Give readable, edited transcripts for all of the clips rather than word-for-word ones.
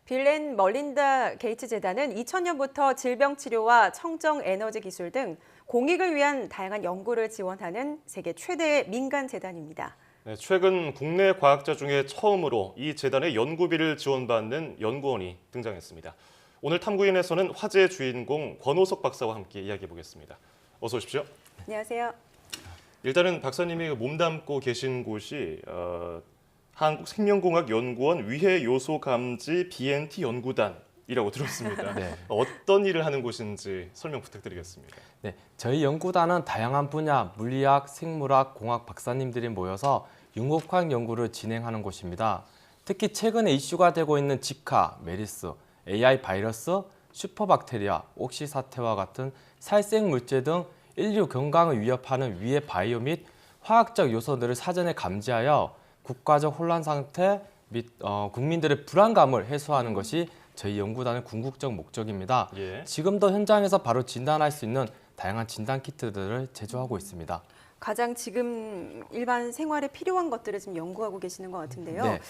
빌 앤 멀린다 게이츠 재단은 2000년부터 질병 치료와 청정 에너지 기술 등 공익을 위한 다양한 연구를 지원하는 세계 최대의 민간 재단입니다. 네, 최근 국내 과학자 중에 처음으로 이 재단의 연구비를 지원받는 연구원이 등장했습니다. 오늘 탐구인에서는 화제의 주인공 권호석 박사와 함께 이야기해 보겠습니다. 어서 오십시오. 안녕하세요. 일단은 박사님이 몸담고 계신 곳이 한국생명공학연구원 위해요소감지 BNT 연구단이라고 들었습니다. 네. 어떤 일을 하는 곳인지 설명 부탁드리겠습니다. 네, 저희 연구단은 다양한 분야 물리학, 생물학, 공학 박사님들이 모여서 융합과학 연구를 진행하는 곳입니다. 특히 최근에 이슈가 되고 있는 지카, 메르스, AI 바이러스, 슈퍼박테리아, 옥시사태와 같은 살생 물질 등 인류 건강을 위협하는 위해 바이오 및 화학적 요소들을 사전에 감지하여 국가적 혼란 상태 및 국민들의 불안감을 해소하는 것이 저희 연구단의 궁극적 목적입니다. 예. 지금도 현장에서 바로 진단할 수 있는 다양한 진단 키트들을 제조하고 있습니다. 가장 지금 일반 생활에 필요한 것들을 지금 연구하고 계시는 것 같은데요. 네.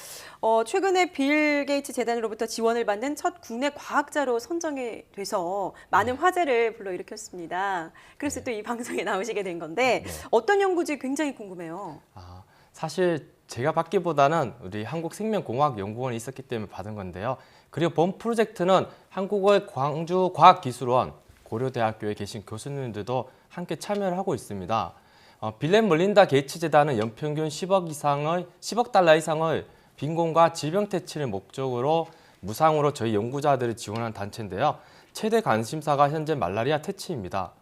최근에 빌 게이츠 재단으로부터 지원을 받는 첫 국내 과학자로 선정이 돼서 많은 화제를 불러일으켰습니다. 그래서 또 이 방송에 나오시게 된 건데 어떤 연구지 굉장히 궁금해요. 사실 제가 받기보다는 우리 한국생명공학연구원이 있었기 때문에 받은 건데요. 그리고 본 프로젝트는 한국의 광주과학기술원, 고려대학교에 계신 교수님들도 함께 참여를 하고 있습니다. 빌 앤 멀린다 게이츠 재단은 연평균 10억 달러 이상의 빈곤과 질병 퇴치를 목적으로 무상으로 저희 연구자들을 지원하는 단체인데요. 최대 관심사가 현재 말라리아 퇴치입니다.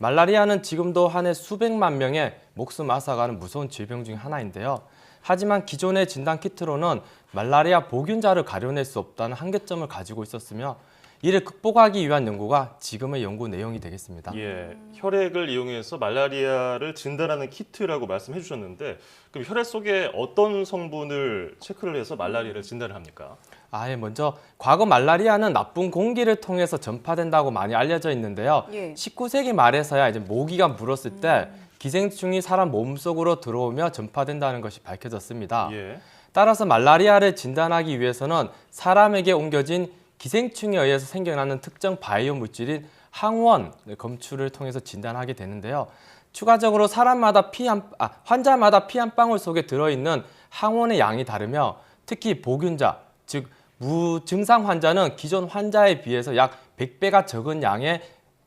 말라리아는 지금도 한 해 수백만 명의 목숨 앗아가는 무서운 질병 중 하나인데요. 하지만 기존의 진단 키트로는 말라리아 보균자를 가려낼 수 없다는 한계점을 가지고 있었으며 이를 극복하기 위한 연구가 지금의 연구 내용이 되겠습니다. 예, 혈액을 이용해서 말라리아를 진단하는 키트라고 말씀해 주셨는데 그럼 혈액 속에 어떤 성분을 체크를 해서 말라리아를 진단을 합니까? 먼저 과거 말라리아는 나쁜 공기를 통해서 전파된다고 많이 알려져 있는데요. 예. 19세기 말에서야 이제 모기가 물었을 때 기생충이 사람 몸속으로 들어오며 전파된다는 것이 밝혀졌습니다. 예. 따라서 말라리아를 진단하기 위해서는 사람에게 옮겨진 기생충에 의해서 생겨나는 특정 바이오 물질인 항원 검출을 통해서 진단하게 되는데요. 추가적으로 환자마다 피 한 방울 속에 들어있는 항원의 양이 다르며 특히 보균자, 즉 무증상 환자는 기존 환자에 비해서 약 100배가 적은 양의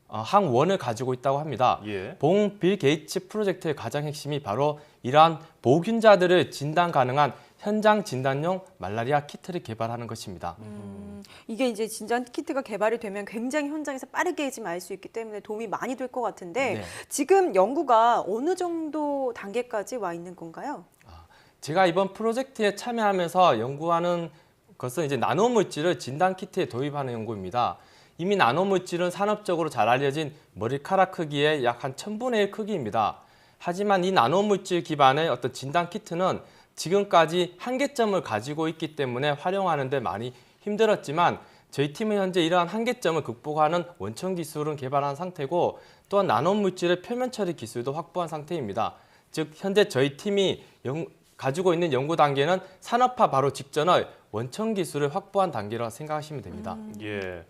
항원을 가지고 있다고 합니다. 예. 본 빌 게이츠 프로젝트의 가장 핵심이 바로 이러한 보균자들을 진단 가능한 현장 진단용 말라리아 키트를 개발하는 것입니다. 이게 이제 진단 키트가 개발이 되면 굉장히 현장에서 빠르게 지금 알 수 있기 때문에 도움이 많이 될 것 같은데 네. 지금 연구가 어느 정도 단계까지 와 있는 건가요? 제가 이번 프로젝트에 참여하면서 연구하는 것은 이제 나노물질을 진단 키트에 도입하는 연구입니다. 이미 나노물질은 산업적으로 잘 알려진 머리카락 크기의 약 한 1000분의 1 크기입니다. 하지만 이 나노물질 기반의 어떤 진단 키트는 지금까지 한계점을 가지고 있기 때문에 활용하는 데 많이 힘들었지만 저희 팀은 현재 이러한 한계점을 극복하는 원천 기술은 개발한 상태고 또한 나노물질의 표면 처리 기술도 확보한 상태입니다. 즉 현재 저희 팀이 가지고 있는 연구 단계는 산업화 바로 직전의 원천 기술을 확보한 단계라고 생각하시면 됩니다. 예.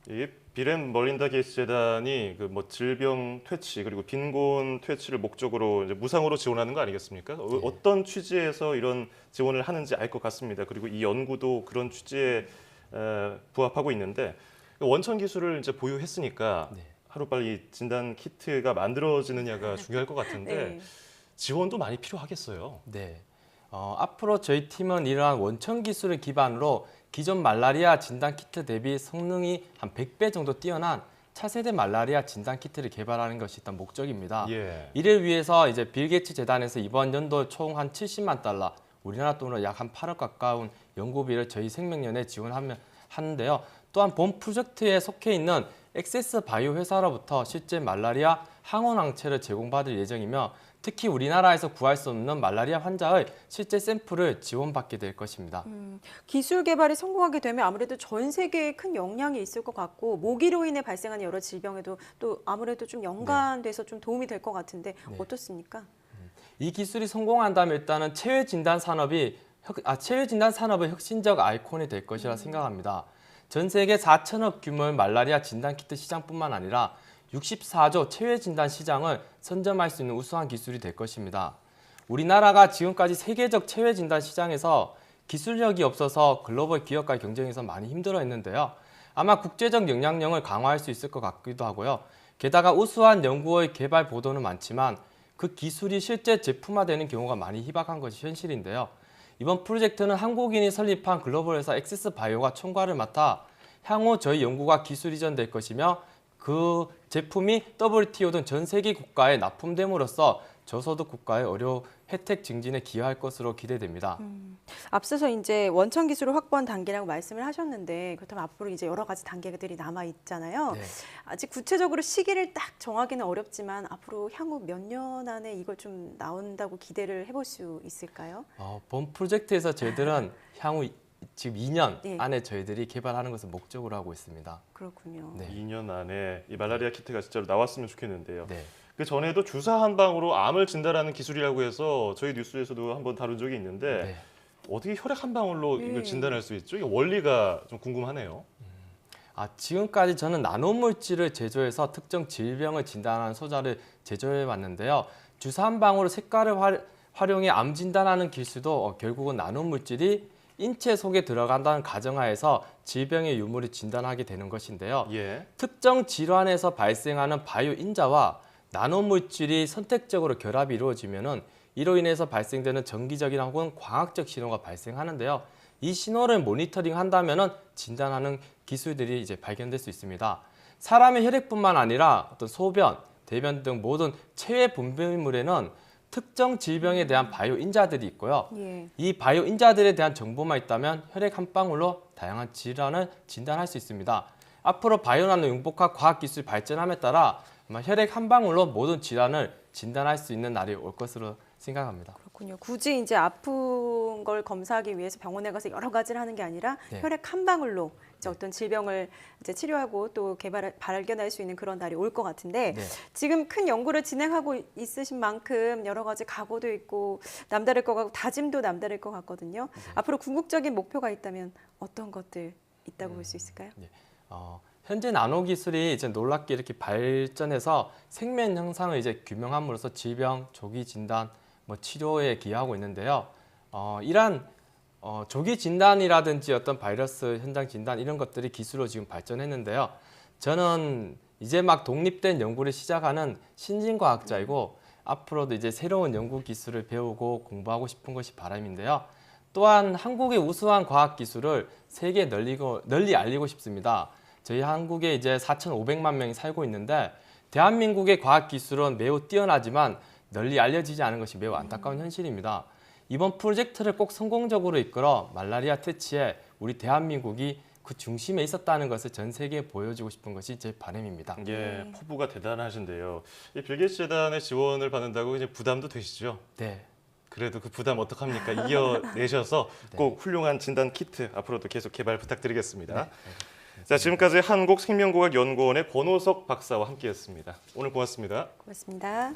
이 빌 앤 멀린다 게이츠 재단이 질병 퇴치 그리고 빈곤 퇴치를 목적으로 이제 무상으로 지원하는 거 아니겠습니까? 어떤 취지에서 이런 지원을 하는지 알 것 같습니다. 그리고 이 연구도 그런 취지에 부합하고 있는데 원천 기술을 이제 보유했으니까 하루빨리 진단 키트가 만들어지느냐가 중요할 것 같은데 네. 지원도 많이 필요하겠어요. 네. 앞으로 저희 팀은 이러한 원천 기술을 기반으로 기존 말라리아 진단 키트 대비 성능이 한 100배 정도 뛰어난 차세대 말라리아 진단 키트를 개발하는 것이 일단 목적입니다. 예. 이를 위해서 이제 빌 게이츠 재단에서 이번 연도 총 한 70만 달러, 우리나라 돈으로 약 한 8억 가까운 연구비를 저희 생명연에 지원하는데요. 또한 본 프로젝트에 속해 있는 엑세스 바이오 회사로부터 실제 말라리아 항원 항체를 제공받을 예정이며 특히 우리나라에서 구할 수 없는 말라리아 환자의 실제 샘플을 지원받게 될 것입니다. 기술 개발이 성공하게 되면 아무래도 전 세계에 큰 영향이 있을 것 같고 모기로 인해 발생하는 여러 질병에도 또 아무래도 좀 연관돼서 좀 도움이 될 것 같은데 어떻습니까? 이 기술이 성공한다면 일단은 체외 진단 산업이 체외 진단 산업의 혁신적 아이콘이 될 것이라 생각합니다. 전 세계 4천억 규모의 말라리아 진단 키트 시장뿐만 아니라 64조 체외 진단 시장을 선점할 수 있는 우수한 기술이 될 것입니다. 우리나라가 지금까지 세계적 체외 진단 시장에서 기술력이 없어서 글로벌 기업과의 경쟁에서 많이 힘들어했는데요. 아마 국제적 영향력을 강화할 수 있을 것 같기도 하고요. 게다가 우수한 연구의 개발 보도는 많지만 그 기술이 실제 제품화되는 경우가 많이 희박한 것이 현실인데요. 이번 프로젝트는 한국인이 설립한 글로벌 회사 엑세스바이오가 총괄을 맡아 향후 저희 연구가 기술 이전될 것이며 그 제품이 WTO 등 전 세계 국가에 납품됨으로써 저소득 국가의 의료 혜택 증진에 기여할 것으로 기대됩니다. 앞서서 이제 원천 기술을 확보한 단계라고 말씀을 하셨는데 그렇다면 앞으로 이제 여러 가지 단계들이 남아 있잖아요. 네. 아직 구체적으로 시기를 딱 정하기는 어렵지만 앞으로 향후 몇 년 안에 이걸 좀 나온다고 기대를 해볼 수 있을까요? 본 프로젝트에서 저희들은 향후 지금 2년 네. 안에 저희들이 개발하는 것을 목적으로 하고 있습니다. 그렇군요. 네. 2년 안에 이 말라리아 키트가 진짜로 나왔으면 좋겠는데요. 네. 그 전에도 주사 한 방으로 암을 진단하는 기술이라고 해서 저희 뉴스에서도 한번 다룬 적이 있는데 네. 어떻게 혈액 한 방울로 네. 이걸 진단할 수 있죠? 이 원리가 좀 궁금하네요. 지금까지 저는 나노물질을 제조해서 특정 질병을 진단하는 소자를 제조해 왔는데요. 주사 한 방울로 색깔을 활용해 암 진단하는 기술도 결국은 나노물질이 인체 속에 들어간다는 가정하에서 질병의 유무를 진단하게 되는 것인데요. 예. 특정 질환에서 발생하는 바이오 인자와 나노물질이 선택적으로 결합이 이루어지면은 이로 인해서 발생되는 정기적인 혹은 광학적 신호가 발생하는데요. 이 신호를 모니터링 한다면은 진단하는 기술들이 이제 발견될 수 있습니다. 사람의 혈액뿐만 아니라 어떤 소변, 대변 등 모든 체외 분비물에는 특정 질병에 대한 바이오 인자들이 있고요. 예. 이 바이오 인자들에 대한 정보만 있다면 혈액 한 방울로 다양한 질환을 진단할 수 있습니다. 앞으로 바이오 나노 융복합 과학 기술 발전함에 따라 아마 혈액 한 방울로 모든 질환을 진단할 수 있는 날이 올 것으로 생각합니다. 그렇군요. 굳이 이제 아픈 걸 검사하기 위해서 병원에 가서 여러 가지를 하는 게 아니라 네. 혈액 한 방울로 이제 어떤 질병을 이제 치료하고 또 발견할 수 있는 그런 날이 올 것 같은데 네. 지금 큰 연구를 진행하고 있으신 만큼 여러 가지 각오도 있고 남다를 것 같고 다짐도 남다를 것 같거든요. 앞으로 궁극적인 목표가 있다면 어떤 것들 있다고 볼 수 있을까요? 현재 나노 기술이 이제 놀랍게 이렇게 발전해서 생명 현상을 이제 규명함으로써 질병, 조기 진단, 치료에 기여하고 있는데요. 이러한 조기 진단이라든지 어떤 바이러스 현장 진단 이런 것들이 기술로 지금 발전했는데요. 저는 이제 막 독립된 연구를 시작하는 신진과학자이고 앞으로도 이제 새로운 연구 기술을 배우고 공부하고 싶은 것이 바람인데요. 또한 한국의 우수한 과학 기술을 세계에 널리 알리고 싶습니다. 저희 한국에 이제 4,500만 명이 살고 있는데 대한민국의 과학 기술은 매우 뛰어나지만 널리 알려지지 않은 것이 매우 안타까운 현실입니다. 이번 프로젝트를 꼭 성공적으로 이끌어 말라리아 퇴치에 우리 대한민국이 그 중심에 있었다는 것을 전 세계에 보여주고 싶은 것이 제 바람입니다. 예, 포부가 대단하신데요. 이 빌 게이츠 재단의 지원을 받는다고 이제 부담도 되시죠? 네. 그래도 그 부담 어떡합니까? 이겨내셔서 꼭 훌륭한 진단 키트 앞으로도 계속 개발 부탁드리겠습니다. 자, 지금까지 한국생명공학연구원의 권호석 박사와 함께했습니다. 오늘 고맙습니다. 고맙습니다.